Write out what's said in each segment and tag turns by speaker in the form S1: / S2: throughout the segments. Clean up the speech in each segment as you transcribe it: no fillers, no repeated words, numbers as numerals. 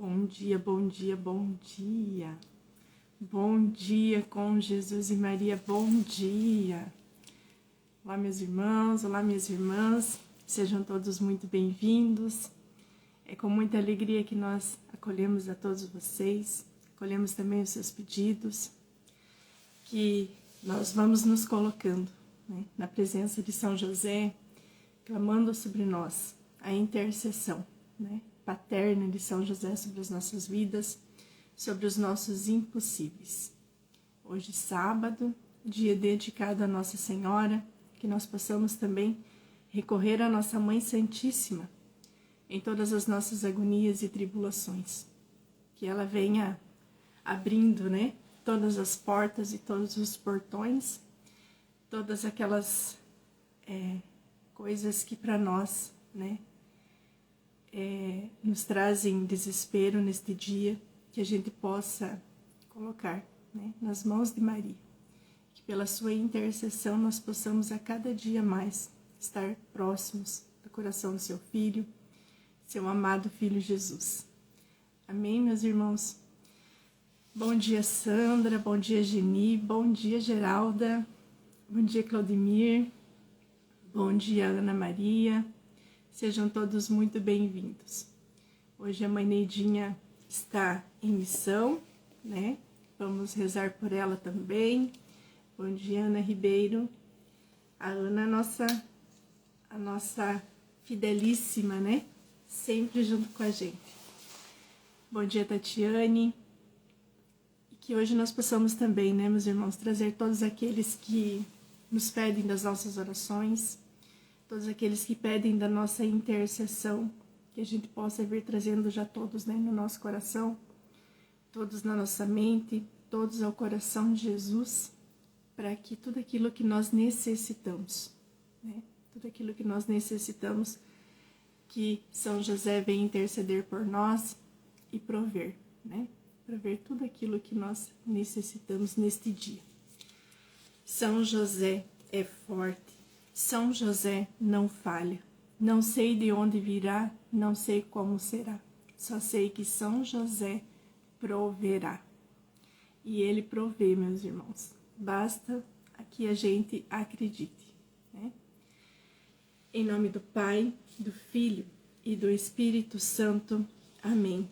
S1: Bom dia, bom dia, bom dia. Bom dia com Jesus e Maria, bom dia. Olá, meus irmãos, olá, minhas irmãs. Sejam todos muito bem-vindos. É com muita alegria que nós acolhemos a todos vocês, acolhemos também os seus pedidos, que nós vamos nos colocando, né, na presença de São José, clamando sobre nós a intercessão, né, paterna de São José sobre as nossas vidas, sobre os nossos impossíveis. Hoje, sábado, dia dedicado a Nossa Senhora, que nós possamos também recorrer à nossa Mãe Santíssima em todas as nossas agonias e tribulações. Que ela venha abrindo, né, todas as portas e todos os portões, todas aquelas coisas que para nós, né, nos trazem desespero neste dia, que a gente possa colocar, né, nas mãos de Maria. Que pela sua intercessão nós possamos a cada dia mais estar próximos do coração do seu Filho, seu amado Filho Jesus. Amém, meus irmãos? Bom dia, Sandra, bom dia, Geni, bom dia, Geralda, bom dia, Claudemir, bom dia, Ana Maria. Sejam todos muito bem-vindos. Hoje a mãe Neidinha está em missão, né? Vamos rezar por ela também. Bom dia, Ana Ribeiro. A Ana, a nossa fidelíssima, né? Sempre junto com a gente. Bom dia, Tatiane. E que hoje nós possamos também, né, meus irmãos, trazer todos aqueles que nos pedem das nossas orações, todos aqueles que pedem da nossa intercessão, que a gente possa vir trazendo já todos, né, no nosso coração, todos na nossa mente, todos ao coração de Jesus, para que tudo aquilo que nós necessitamos, né, tudo aquilo que nós necessitamos, que São José venha interceder por nós e prover, né, prover tudo aquilo que nós necessitamos neste dia. São José é forte. São José não falha, não sei de onde virá, não sei como será, só sei que São José proverá. E ele provê, meus irmãos, basta que a gente acredite, né? Em nome do Pai, do Filho e do Espírito Santo. Amém.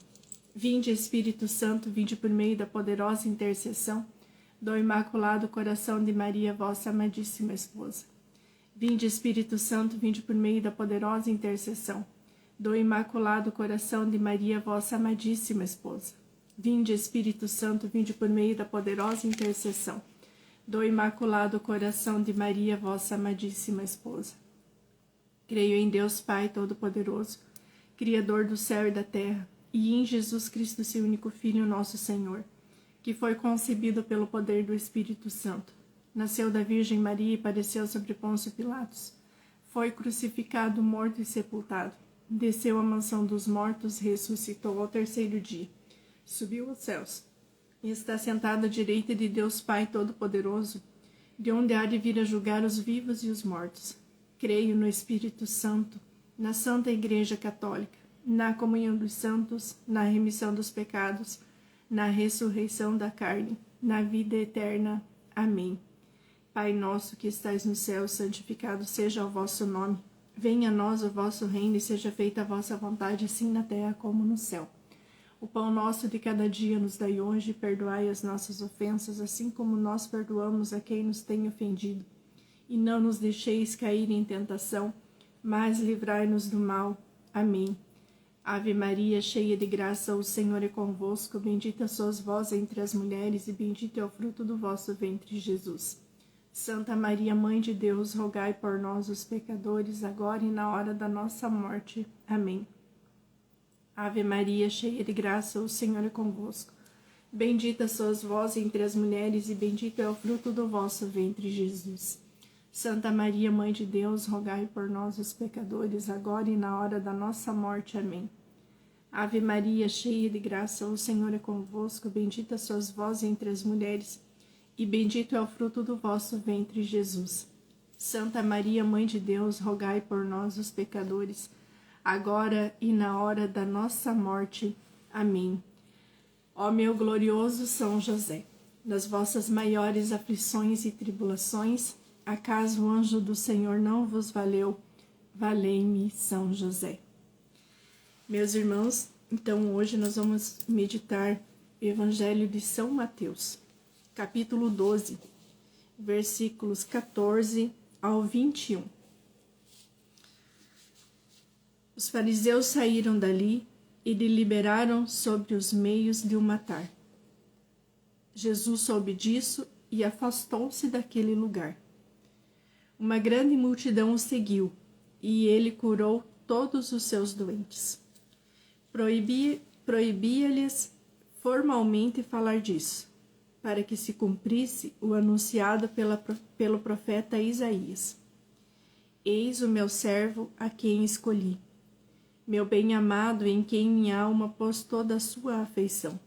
S1: Vinde, Espírito Santo, vinde por meio da poderosa intercessão do Imaculado Coração de Maria, vossa amadíssima esposa. Vinde, Espírito Santo, vinde por meio da poderosa intercessão do Imaculado Coração de Maria, vossa amadíssima esposa. Vinde, Espírito Santo, vinde por meio da poderosa intercessão do Imaculado Coração de Maria, vossa amadíssima esposa. Creio em Deus Pai Todo-Poderoso, Criador do céu e da terra, e em Jesus Cristo, seu único Filho, nosso Senhor, que foi concebido pelo poder do Espírito Santo. Nasceu da Virgem Maria e padeceu sobre Pôncio Pilatos. Foi crucificado, morto e sepultado. Desceu à mansão dos mortos, ressuscitou ao terceiro dia. Subiu aos céus e está sentado à direita de Deus Pai Todo-Poderoso, de onde há de vir a julgar os vivos e os mortos. Creio no Espírito Santo, na Santa Igreja Católica, na comunhão dos santos, na remissão dos pecados, na ressurreição da carne, na vida eterna. Amém. Pai nosso que estais no céu, santificado seja o vosso nome. Venha a nós o vosso reino e seja feita a vossa vontade, assim na terra como no céu. O pão nosso de cada dia nos dai hoje, e perdoai as nossas ofensas, assim como nós perdoamos a quem nos tem ofendido. E não nos deixeis cair em tentação, mas livrai-nos do mal. Amém. Ave Maria, cheia de graça, o Senhor é convosco. Bendita sois vós entre as mulheres, e bendito é o fruto do vosso ventre, Jesus. Santa Maria, Mãe de Deus, rogai por nós, os pecadores, agora e na hora da nossa morte. Amém. Ave Maria, cheia de graça, o Senhor é convosco. Bendita sois vós entre as mulheres, e bendito é o fruto do vosso ventre, Jesus. Santa Maria, Mãe de Deus, rogai por nós, os pecadores, agora e na hora da nossa morte. Amém. Ave Maria, cheia de graça, o Senhor é convosco. Bendita sois vós entre as mulheres, e bendito é o fruto do vosso ventre, Jesus. Santa Maria, Mãe de Deus, rogai por nós, os pecadores, agora e na hora da nossa morte. Amém. Ó meu glorioso São José, nas vossas maiores aflições e tribulações, acaso o anjo do Senhor não vos valeu? Valei-me, São José. Meus irmãos, então hoje nós vamos meditar o Evangelho de São Mateus, capítulo 12, versículos 14 ao 21. Os fariseus saíram dali e deliberaram sobre os meios de o matar. Jesus soube disso e afastou-se daquele lugar. Uma grande multidão o seguiu, e ele curou todos os seus doentes. Proibia-lhes formalmente falar disso, para que se cumprisse o anunciado pelo profeta Isaías. Eis o meu servo a quem escolhi, meu bem-amado em quem minha alma pôs toda a sua afeição.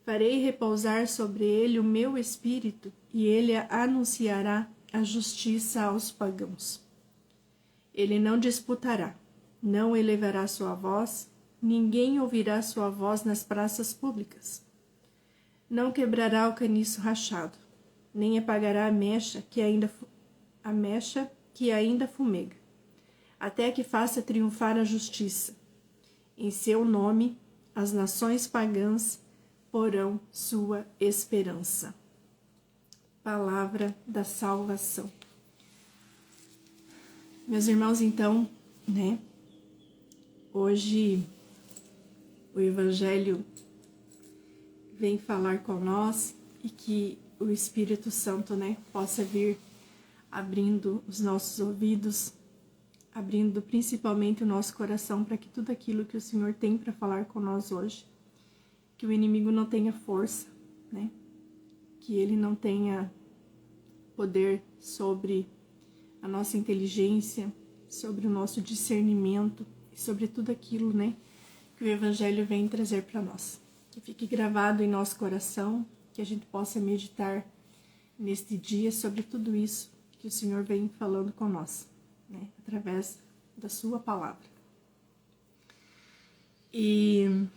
S1: Farei repousar sobre ele o meu espírito, e ele anunciará a justiça aos pagãos. Ele não disputará, não elevará sua voz, ninguém ouvirá sua voz nas praças públicas. Não quebrará o caniço rachado, nem apagará a mecha que ainda fumega, até que faça triunfar a justiça. Em seu nome, as nações pagãs porão sua esperança. Palavra da salvação. Meus irmãos, então, hoje o Evangelho vem falar com nós e que o Espírito Santo, possa vir abrindo os nossos ouvidos, abrindo principalmente o nosso coração para que tudo aquilo que o Senhor tem para falar com nós hoje, que o inimigo não tenha força, que ele não tenha poder sobre a nossa inteligência, sobre o nosso discernimento e sobre tudo aquilo, que o Evangelho vem trazer para nós. Que fique gravado em nosso coração, que a gente possa meditar neste dia sobre tudo isso que o Senhor vem falando com nós, através da sua palavra. E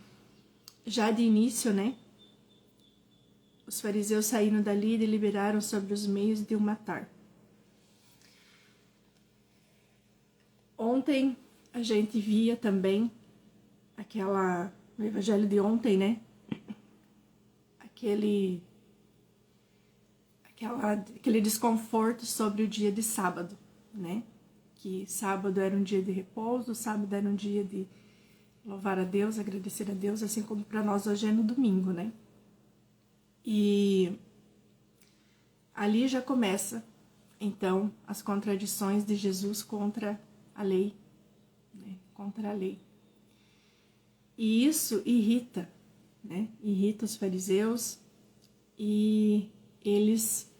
S1: já de início, os fariseus saíram dali e deliberaram sobre os meios de o matar. Ontem a gente via também no Evangelho de ontem, aquele desconforto sobre o dia de sábado, que sábado era um dia de repouso, sábado era um dia de louvar a Deus, agradecer a Deus, assim como para nós hoje é no domingo, E ali já começa, então, as contradições de Jesus contra a lei, contra a lei. E isso irrita, irrita os fariseus, e eles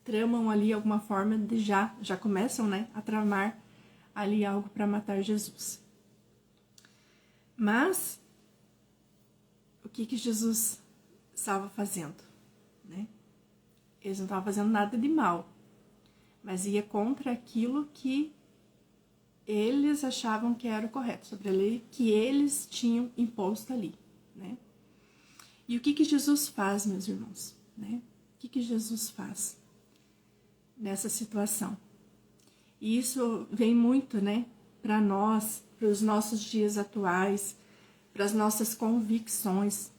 S1: tramam ali alguma forma de já começam, a tramar ali algo para matar Jesus. Mas o que Jesus estava fazendo, Eles não estavam fazendo nada de mal, mas ia contra aquilo que eles achavam que era o correto, sobre a lei que eles tinham imposto ali, E o que Jesus faz, meus irmãos, O que Jesus faz nessa situação? E isso vem muito, para nós, para os nossos dias atuais, para as nossas convicções,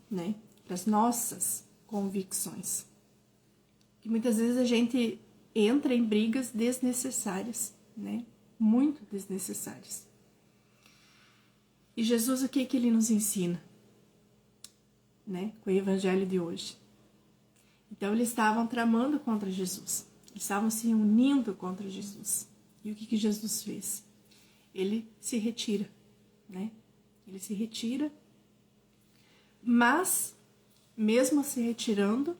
S1: para as nossas convicções. Que muitas vezes a gente entra em brigas desnecessárias, muito desnecessárias. E Jesus, o que ele nos ensina, com o Evangelho de hoje? Então, eles estavam tramando contra Jesus, eles estavam se unindo contra Jesus. E o que Jesus fez? Ele se retira, Ele se retira, mas, mesmo se retirando,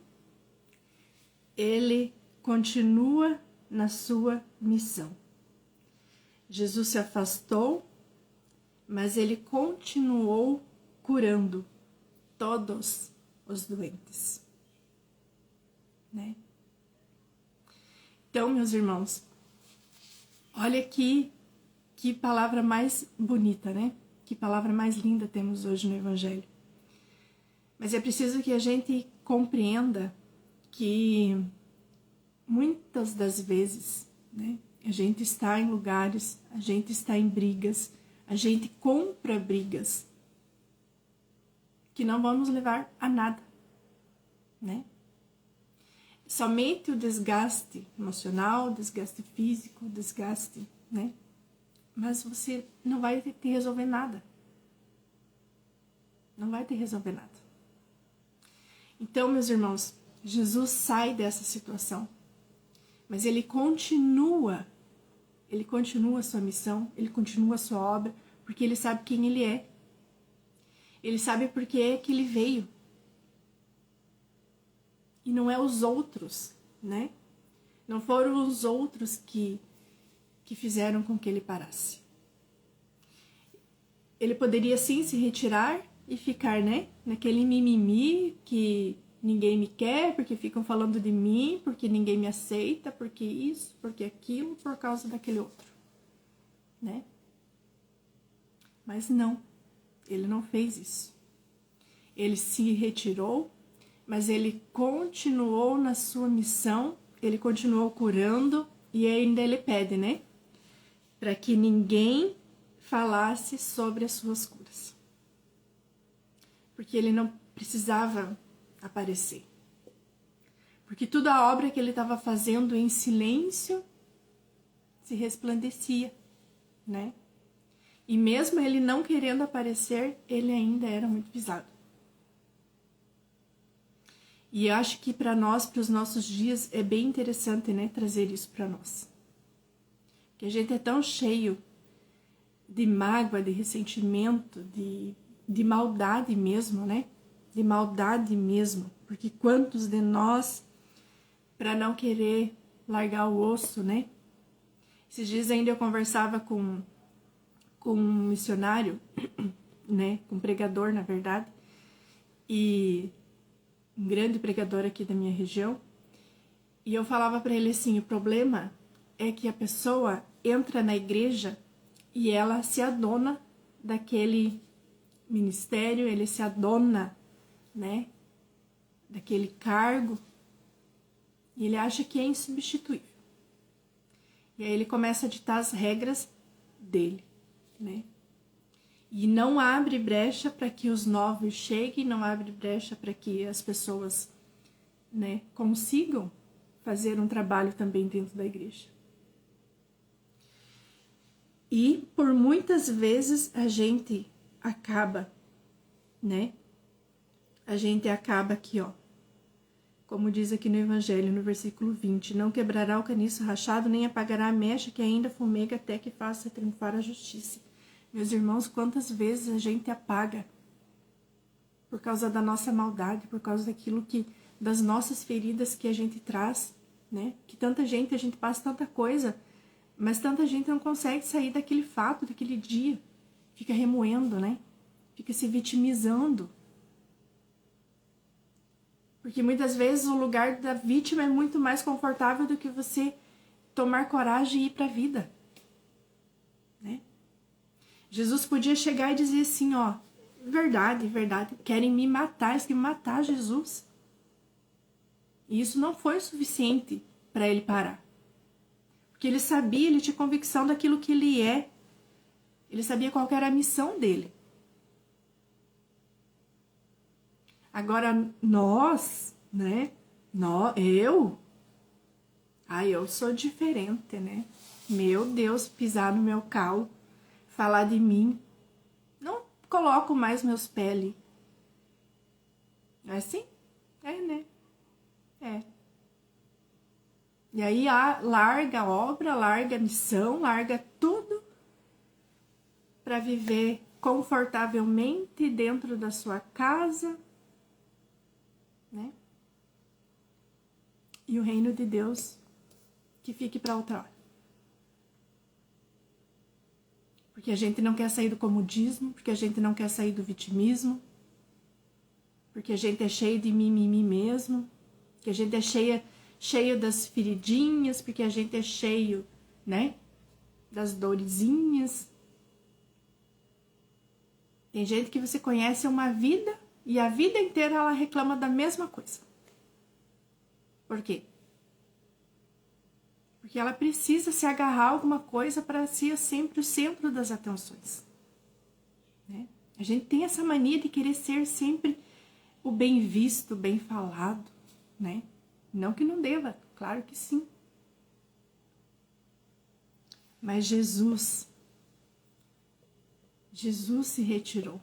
S1: ele continua na sua missão. Jesus se afastou, mas ele continuou curando todos os doentes, Então, meus irmãos, olha que palavra mais bonita, que palavra mais linda temos hoje no Evangelho. Mas é preciso que a gente compreenda que muitas das vezes, né, a gente está em lugares, a gente está em brigas, a gente compra brigas que não vão nos levar a nada, né? Somente o desgaste emocional, desgaste físico, desgaste, né? Mas você não vai ter que resolver nada. Não vai ter que resolver nada. Então, meus irmãos, Jesus sai dessa situação, mas ele continua a sua missão, ele continua a sua obra, porque ele sabe quem ele é. Ele sabe por que é que ele veio. E não é os outros, né? Não foram os outros que fizeram com que ele parasse. Ele poderia sim se retirar e ficar, né, naquele mimimi que ninguém me quer, porque ficam falando de mim, porque ninguém me aceita, porque isso, porque aquilo, por causa daquele outro, né? Mas não, ele não fez isso. Ele se retirou, mas ele continuou na sua missão, ele continuou curando e ainda ele pede, né? Para que ninguém falasse sobre as suas curas. Porque ele não precisava aparecer. Porque toda a obra que ele estava fazendo em silêncio se resplandecia, né? E mesmo ele não querendo aparecer, ele ainda era muito visado. E eu acho que para nós, para os nossos dias, é bem interessante, né, trazer isso para nós. Porque a gente é tão cheio de mágoa, de ressentimento, de maldade mesmo, né? De maldade mesmo. Porque quantos de nós, para não querer largar o osso, né? Esses dias ainda eu conversava com um missionário, né? Com um pregador, na verdade. E um grande pregador aqui da minha região. E eu falava para ele assim, o problema é que a pessoa entra na igreja e ela se adona daquele ministério, ele se adona, né, daquele cargo, e ele acha que é insubstituível. E aí ele começa a ditar as regras dele, né? E não abre brecha para que os novos cheguem, não abre brecha para que as pessoas, né, consigam fazer um trabalho também dentro da igreja. E por muitas vezes a gente acaba, né? A gente acaba aqui, ó. Como diz aqui no Evangelho, no versículo 20, não quebrará o caniço rachado, nem apagará a mecha que ainda fumega até que faça triunfar a justiça. Meus irmãos, quantas vezes a gente apaga por causa da nossa maldade, por causa daquilo que, das nossas feridas que a gente traz, né? Que tanta gente, a gente passa tanta coisa, mas tanta gente não consegue sair daquele fato, daquele dia. Fica remoendo, né? Fica se vitimizando. Porque muitas vezes o lugar da vítima é muito mais confortável do que você tomar coragem e ir para a vida, né? Jesus podia chegar e dizer assim, ó, verdade, verdade, querem me matar, eles querem matar Jesus. E isso não foi o suficiente para ele parar. Porque ele sabia, ele tinha convicção daquilo que ele é. Ele sabia qual era a missão dele. Agora, nós, né? Eu sou diferente, né? Meu Deus, pisar no meu calo, falar de mim. Não coloco mais meus pés ali. É assim? É, né? É. E aí larga a obra, larga a missão, larga tudo para viver confortavelmente dentro da sua casa, né? E o reino de Deus que fique para outra hora. Porque a gente não quer sair do comodismo, porque a gente não quer sair do vitimismo, porque a gente é cheio de mimimi mesmo, que a gente é cheio das feridinhas, porque a gente é cheio, né, das dorezinhas. Tem gente que você conhece uma vida E a vida inteira ela reclama da mesma coisa. Por quê? Porque ela precisa se agarrar a alguma coisa para ser sempre o centro das atenções. Né? A gente tem essa mania de querer ser sempre o bem visto, o bem falado, né? Não que não deva, claro que sim. Mas Jesus se retirou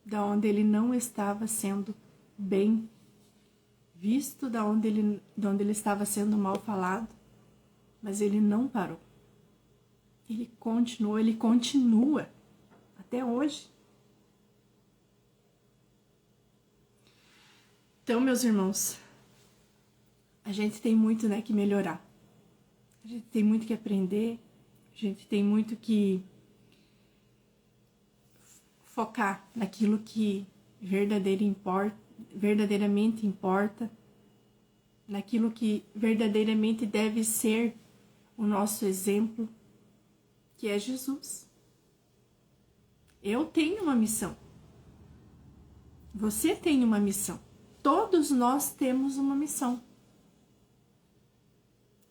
S1: da onde ele não estava sendo bem visto, da onde ele estava sendo mal falado, mas ele não parou. Ele continua até hoje. Então, meus irmãos, a gente tem muito, né, que melhorar. A gente tem muito que aprender, a gente tem muito que focar naquilo que verdadeiramente importa, naquilo que verdadeiramente deve ser o nosso exemplo, que é Jesus. Eu tenho uma missão. Você tem uma missão. Todos nós temos uma missão.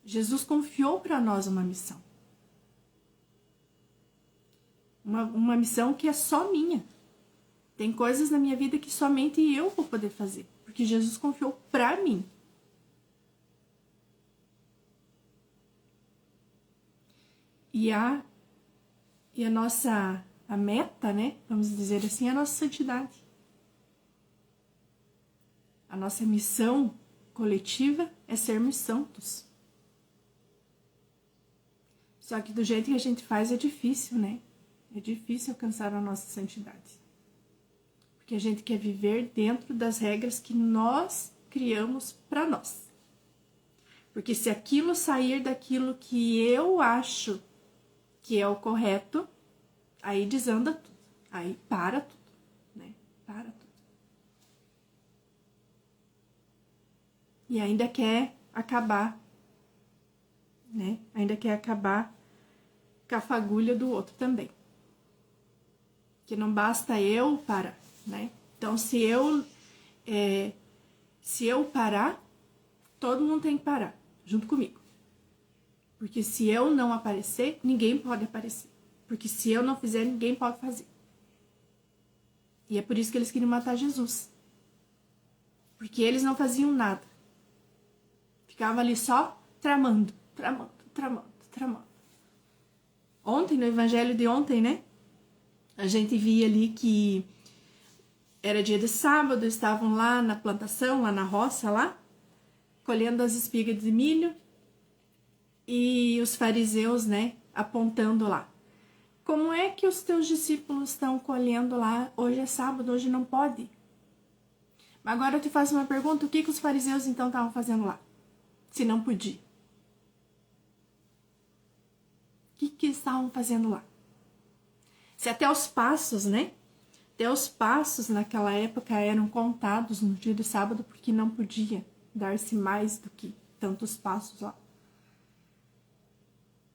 S1: Jesus confiou para nós uma missão. Uma missão que é só minha. Tem coisas na minha vida que somente eu vou poder fazer, porque Jesus confiou para mim. E a nossa meta, né, vamos dizer assim, é a nossa santidade. A nossa missão coletiva é sermos santos. Só que do jeito que a gente faz é difícil, né? É difícil alcançar a nossa santidade. Porque a gente quer viver dentro das regras que nós criamos para nós. Porque se aquilo sair daquilo que eu acho que é o correto, aí desanda tudo. Aí para tudo, né? Para tudo. E ainda quer acabar, né? Ainda quer acabar com a fagulha do outro também. Que não basta eu parar, né? Então, se eu parar, todo mundo tem que parar, junto comigo. Porque se eu não aparecer, ninguém pode aparecer. Porque se eu não fizer, ninguém pode fazer. E é por isso que eles queriam matar Jesus. Porque eles não faziam nada. Ficavam ali só tramando. Ontem, no evangelho de ontem, né? A gente via ali que era dia de sábado, estavam lá na plantação, lá na roça, lá, colhendo as espigas de milho. E os fariseus, né, apontando lá. Como é que os teus discípulos estão colhendo lá? Hoje é sábado, hoje não pode. Agora eu te faço uma pergunta, o que os fariseus então estavam fazendo lá? Se não podia. O que eles estavam fazendo lá? Se até os passos, né? Até os passos naquela época eram contados no dia de sábado porque não podia dar-se mais do que tantos passos lá.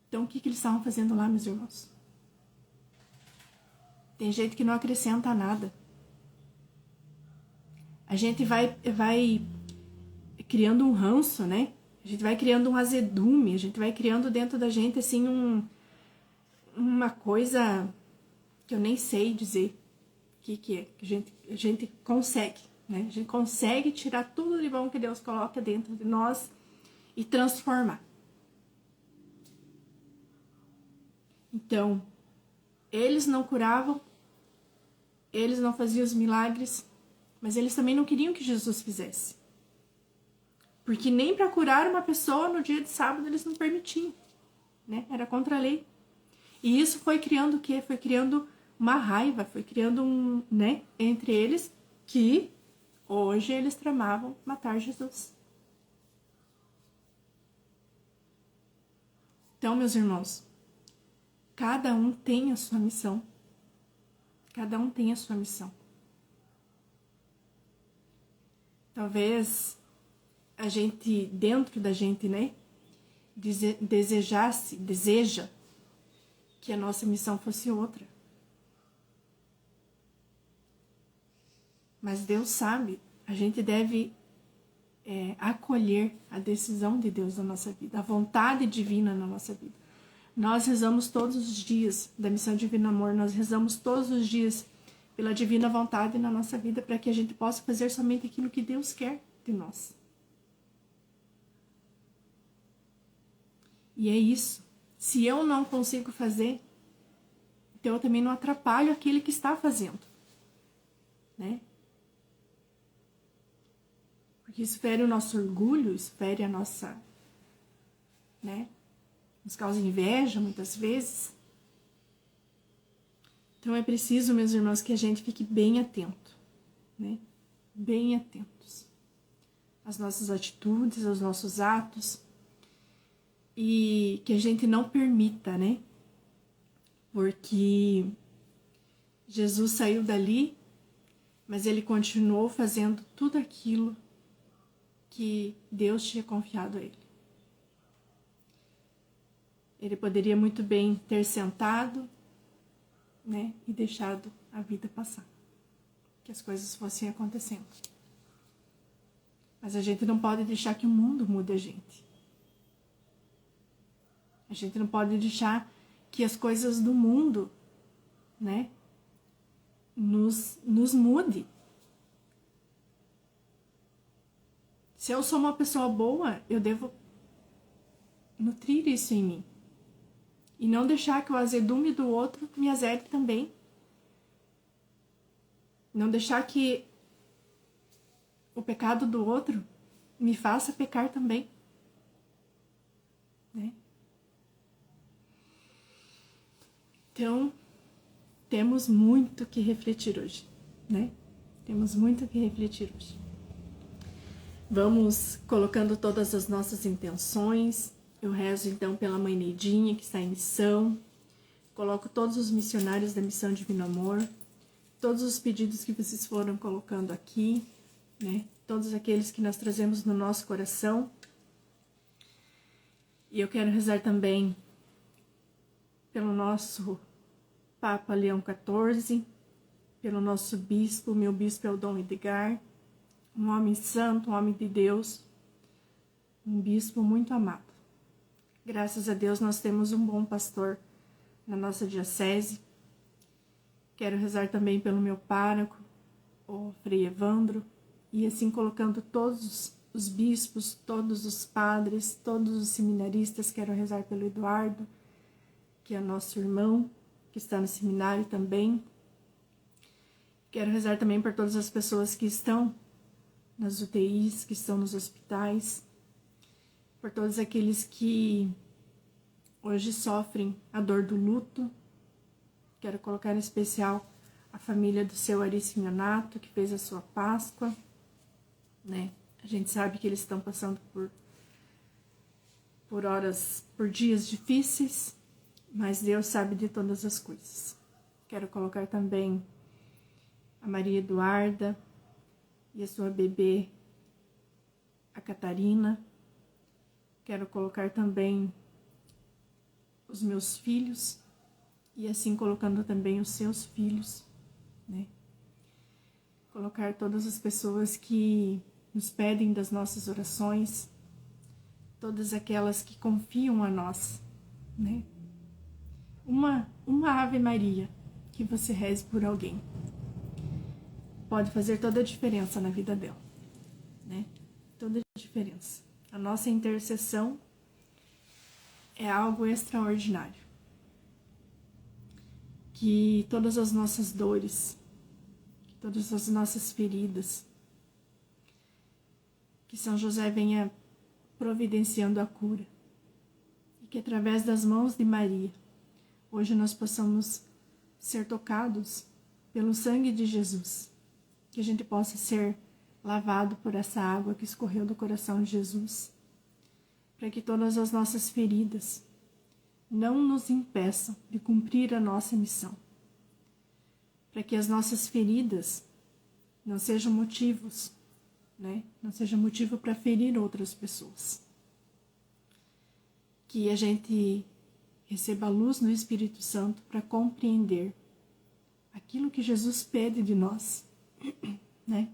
S1: Então o que eles estavam fazendo lá, meus irmãos? Tem gente que não acrescenta nada. A gente vai criando um ranço, né? A gente vai criando um azedume, a gente vai criando dentro da gente, assim, uma coisa que eu nem sei dizer o que é. Que a gente consegue, né? A gente consegue tirar tudo de bom que Deus coloca dentro de nós e transformar. Então, eles não curavam, eles não faziam os milagres, mas eles também não queriam que Jesus fizesse. Porque nem para curar uma pessoa no dia de sábado eles não permitiam, né? Era contra a lei. E isso foi criando o quê? Foi criando uma raiva, foi criando né, entre eles, que hoje eles tramavam matar Jesus. Então, meus irmãos, cada um tem a sua missão. Cada um tem a sua missão. Talvez a gente, dentro da gente, né, deseja que a nossa missão fosse outra. Mas Deus sabe, a gente deve acolher a decisão de Deus na nossa vida, a vontade divina na nossa vida. Nós rezamos todos os dias da Missão Divino Amor, nós rezamos todos os dias pela divina vontade na nossa vida, para que a gente possa fazer somente aquilo que Deus quer de nós. E é isso. Se eu não consigo fazer, então eu também não atrapalho aquele que está fazendo, né? Porque isso fere o nosso orgulho, isso fere a nossa, né? Nos causa inveja muitas vezes. Então é preciso, meus irmãos, que a gente fique bem atento, né? Bem atentos às nossas atitudes, aos nossos atos, e que a gente não permita, né? Porque Jesus saiu dali, mas ele continuou fazendo tudo aquilo que Deus tinha confiado a ele. Ele poderia muito bem ter sentado, né, e deixado a vida passar, que as coisas fossem acontecendo. Mas a gente não pode deixar que o mundo mude a gente. A gente não pode deixar que as coisas do mundo, né, nos mude. Se eu sou uma pessoa boa, eu devo nutrir isso em mim. E não deixar que o azedume do outro me azede também. Não deixar que o pecado do outro me faça pecar também, né? Então, temos muito que refletir hoje, né? Temos muito que refletir hoje. Vamos colocando todas as nossas intenções. Eu rezo então pela mãe Neidinha, que está em missão. Coloco todos os missionários da Missão Divino Amor. Todos os pedidos que vocês foram colocando aqui, né? Todos aqueles que nós trazemos no nosso coração. E eu quero rezar também pelo nosso Papa Leão XIV, pelo nosso bispo, meu bispo é o Dom Edgar, um homem santo, um homem de Deus, um bispo muito amado. Graças a Deus nós temos um bom pastor na nossa diocese. Quero rezar também pelo meu pároco, o Frei Evandro, e assim colocando todos os bispos, todos os padres, todos os seminaristas. Quero rezar pelo Eduardo, que é nosso irmão, que está no seminário também. Quero rezar também por todas as pessoas que estão nas UTIs, que estão nos hospitais, por todos aqueles que hoje sofrem a dor do luto. Quero colocar em especial a família do seu Ari Simeonato, que fez a sua Páscoa, né? A gente sabe que eles estão passando por dias difíceis, mas Deus sabe de todas as coisas. Quero colocar também a Maria Eduarda e a sua bebê, a Catarina. Quero colocar também os meus filhos e assim colocando também os seus filhos, né? Colocar todas as pessoas que nos pedem das nossas orações, todas aquelas que confiam a nós, né? Uma Ave Maria que você reze por alguém pode fazer toda a diferença na vida dela, né? Toda a diferença. A nossa intercessão é algo extraordinário. Que todas as nossas dores, que todas as nossas feridas, que São José venha providenciando a cura. E que através das mãos de Maria, hoje nós possamos ser tocados pelo sangue de Jesus. Que a gente possa ser lavado por essa água que escorreu do coração de Jesus. Para que todas as nossas feridas não nos impeçam de cumprir a nossa missão. Para que as nossas feridas não sejam motivos, né? Não sejam motivo para ferir outras pessoas. Que a gente receba a luz no Espírito Santo para compreender aquilo que Jesus pede de nós né?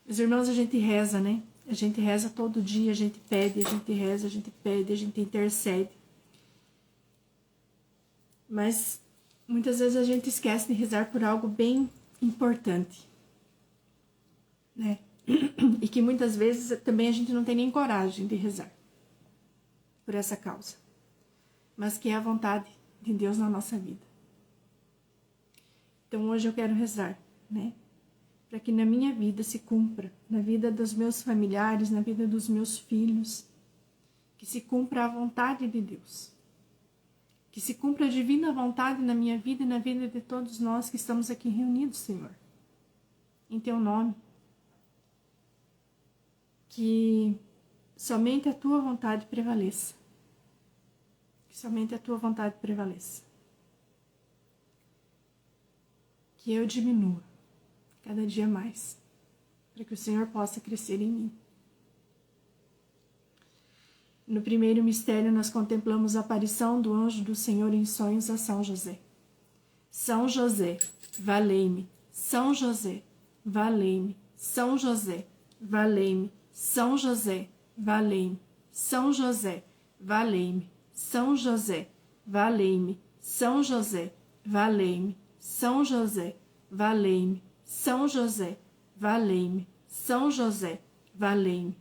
S1: Meus irmãos, a gente reza, né? A gente reza todo dia, a gente pede, a gente reza, a gente pede, a gente intercede. Mas muitas vezes a gente esquece de rezar por algo bem importante, né? E que muitas vezes também a gente não tem nem coragem de rezar por essa causa, mas que é a vontade de Deus na nossa vida. Então hoje eu quero rezar, né? Para que na minha vida se cumpra, na vida dos meus familiares, na vida dos meus filhos, que se cumpra a vontade de Deus. Que se cumpra a divina vontade na minha vida e na vida de todos nós que estamos aqui reunidos, Senhor. Em Teu nome. Que somente a Tua vontade prevaleça. Que somente a Tua vontade prevaleça. Que eu diminua cada dia mais, para que o Senhor possa crescer em mim. No primeiro mistério, nós contemplamos a aparição do anjo do Senhor em sonhos a São José. São José, valei-me. São José, valei-me. São José, valei-me. São José, valei-me. São José, valei-me. São José, valei-me. São José, valei-me. São José, valei-me. São José, valei-me. São José, valei-me.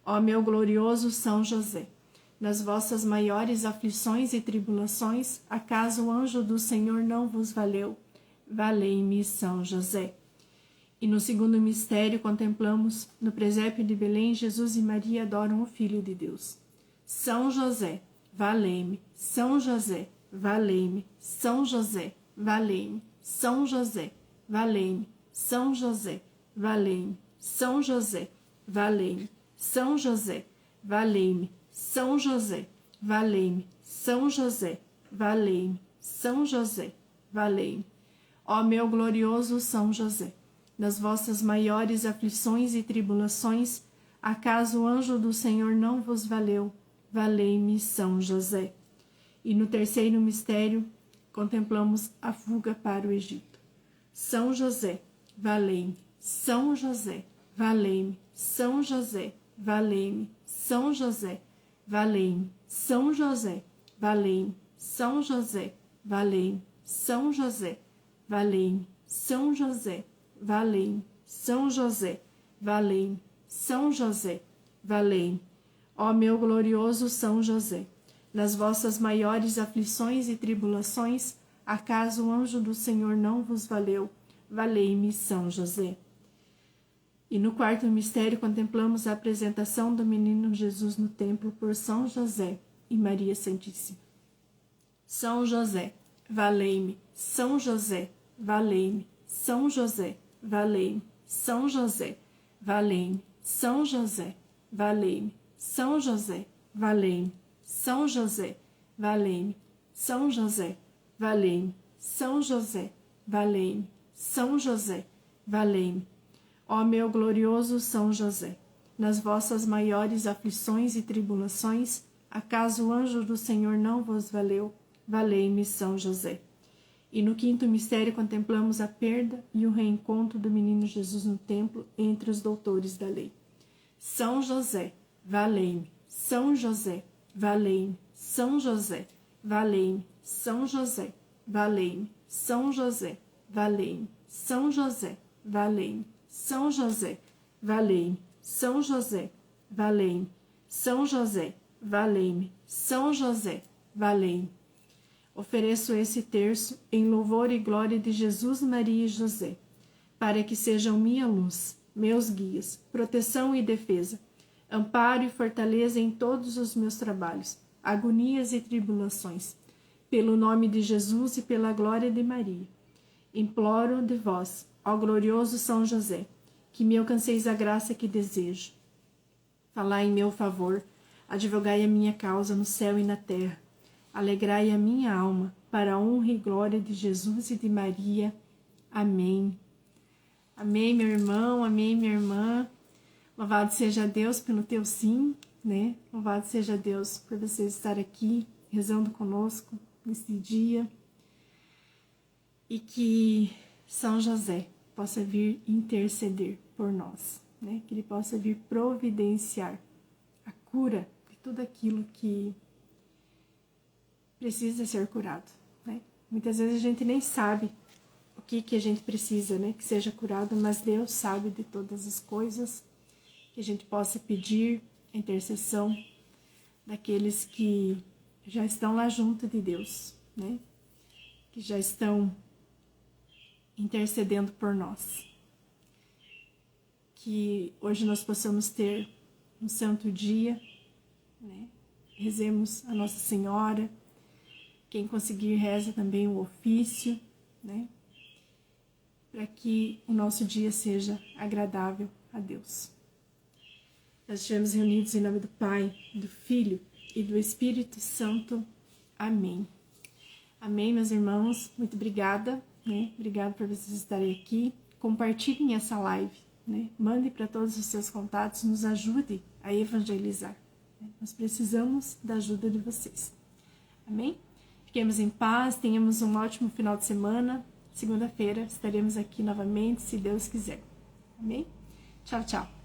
S1: Ó meu glorioso São José, nas vossas maiores aflições e tribulações, acaso o anjo do Senhor não vos valeu? Valei-me, São José. E no segundo mistério contemplamos, no presépio de Belém, Jesus e Maria adoram o Filho de Deus. São José, valei-me. São José, valei-me. São José, valei-me. São José, valei-me. São José, valei-me. São José, valei-me. São José, valei-me. São José, valei-me. São José, valei-me. São José, valei-me. Ó meu glorioso São José, nas vossas maiores aflições e tribulações, acaso o anjo do Senhor não vos valeu? Valei-me, São José. E no terceiro mistério, contemplamos a fuga para o Egito. São José, valei-me. São José, valei-me. São José, valei-me. São José, valei-me. São José, valei-me. São José, valei-me. São José, valei-me. São José, valei-me. São José, valei-me. São José, valei-me. Ó meu glorioso São José, nas vossas maiores aflições e tribulações, acaso o anjo do Senhor não vos valeu? Valei-me, São José. E no quarto mistério contemplamos a apresentação do menino Jesus no templo por São José e Maria Santíssima. São José, valei-me. São José, valei-me. São José, valei-me. São José, valei-me. São José, valei-me. São José, valei-me. São José, valei-me. São José, valei-me. São José, valei-me. São José, valei-me. Ó meu glorioso São José, nas vossas maiores aflições e tribulações, acaso o anjo do Senhor não vos valeu? Valei-me, São José. E no quinto mistério contemplamos a perda e o reencontro do menino Jesus no templo entre os doutores da lei. São José, valei-me. São José, valei-me. São José, valei-me. São José, valei-me. São José, valei-me. São José, valei-me. São José, valei-me. São José, valei-me. São José, valei-me. São José, valei-me. Ofereço esse terço em louvor e glória de Jesus, Maria e José, para que sejam minha luz, meus guias, proteção e defesa, amparo e fortaleza em todos os meus trabalhos, agonias e tribulações. Pelo nome de Jesus e pela glória de Maria, imploro de vós, ó glorioso São José, que me alcanceis a graça que desejo. Falai em meu favor, advogai a minha causa no céu e na terra. Alegrai a minha alma, para a honra e glória de Jesus e de Maria. Amém. Amém, meu irmão, amém, minha irmã. Louvado seja Deus pelo teu sim, né? Louvado seja Deus por você estar aqui, rezando conosco nesse dia. E que São José possa vir interceder por nós, né? Que Ele possa vir providenciar a cura de tudo aquilo que precisa ser curado, né? Muitas vezes a gente nem sabe o que a gente precisa, né? Que seja curado, mas Deus sabe de todas as coisas, que a gente possa pedir a intercessão daqueles que já estão lá junto de Deus, né? Que já estão intercedendo por nós. Que hoje nós possamos ter um santo dia, né? Rezemos a Nossa Senhora. Quem conseguir, reza também o ofício, né? Para que o nosso dia seja agradável a Deus. Nós estivemos reunidos em nome do Pai, do Filho e do Espírito Santo. Amém. Amém, meus irmãos. Muito obrigada, né? Obrigada por vocês estarem aqui. Compartilhem essa live, né? Mande para todos os seus contatos, nos ajude a evangelizar, né? Nós precisamos da ajuda de vocês. Amém? Fiquemos em paz, tenhamos um ótimo final de semana. Segunda-feira estaremos aqui novamente, se Deus quiser. Amém? Tchau, tchau.